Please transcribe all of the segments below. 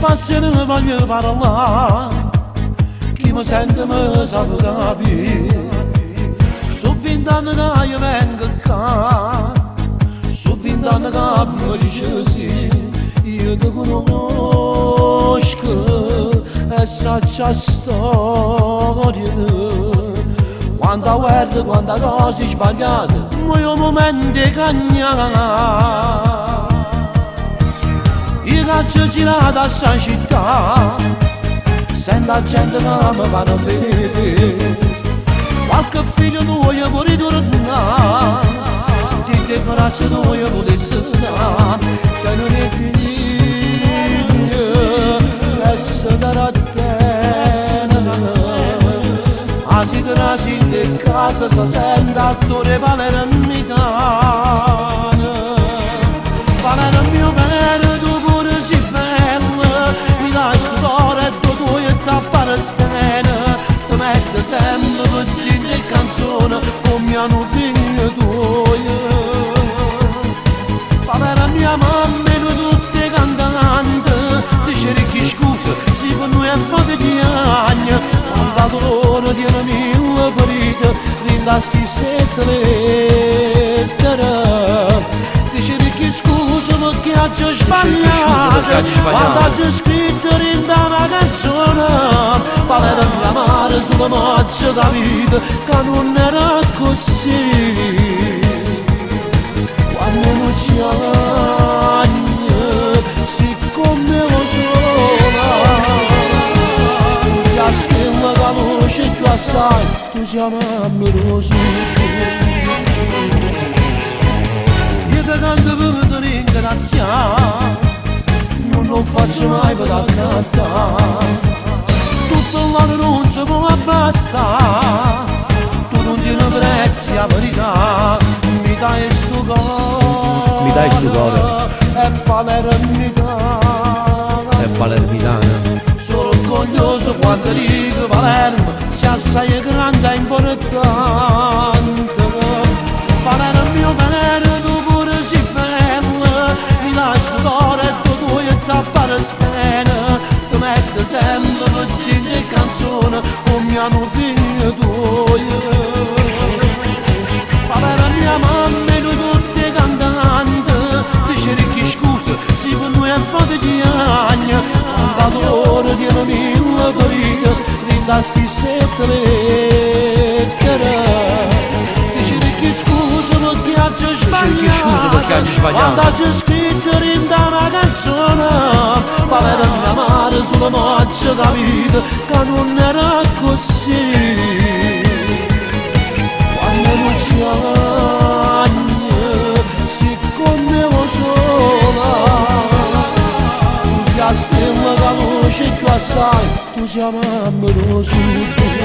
spazio ne voglio parlare, chi mi sente mi sa capire. Sono 20 anni che io vengo qua, sono 20 anni che mi dice sì, io ti conosco e saccia storia. Quanta guerra, quanta cose sbagliate, ma io momento cagnare. Io caccio girato a sta città, sento la gente che mi fanno vedere. Qualche figlio tuo può ritornare, di te braccia tuo potesse stare, che non è figlio, essere a te. A si trasi in casa si sente attore palermitano. Palermo bene, tu pure si bella, mi dai storia e tu e tappare bene. Ti metti sempre per dire canzone come hanno figlio tuoi. Povera mia mamma e noi tutte cantanti, ti cerchi scusa, si per noi è foto di anni. Quanta dolore tiene mille ferite, rindassi sette lettere. Ti cerchi scusa perché oggi ho sbagliato, quando oggi ho scritto rinda una canzone. Parla di amare sulla macchia da vita, che non era così. Quando non ci agni, siccome lo sono, tu sei la stella che luce più assai, tu siamo amoroso. Io ti canto per te ringraziare, non lo faccio mai per cantare. Tutto la non ci può bastare, tu non tieni prezzo a verità. Mi dai sto cuore, Mi dai sto cuore, è palermitana. Sono orgoglioso quando dico Palermo, sia assai grande e importante. Palermo mio bene, tu pure si bella, mi dai sto cuore e tu e tappare bene. Ti metti sempre per dire canzone come hanno figlio tuoi. Povera mia mamma e noi tutte cantanti, ti cerchi scusa, si per noi è foto di anni. Quanta dolore tiene mille ferite, rindassi sette lettere. Ti cerchi scusa perché oggi ho sbagliato, quando oggi ho scritto rinda una canzone. Parla di amare sulla macchia da vita, che non era così. Quando non ci agni, siccome lo sono, tu sei la stella che luce più assai, tu siamo amoroso.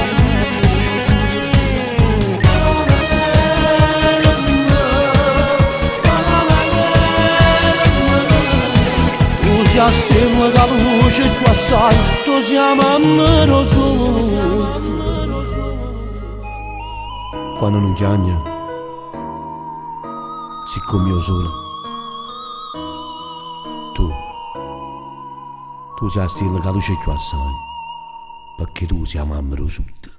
La stella che luce più assai, tu siamo amoroso. quando non chiagna, siccome io sono, tu sei la stella che luce più assai, perché tu sei mamma Sud.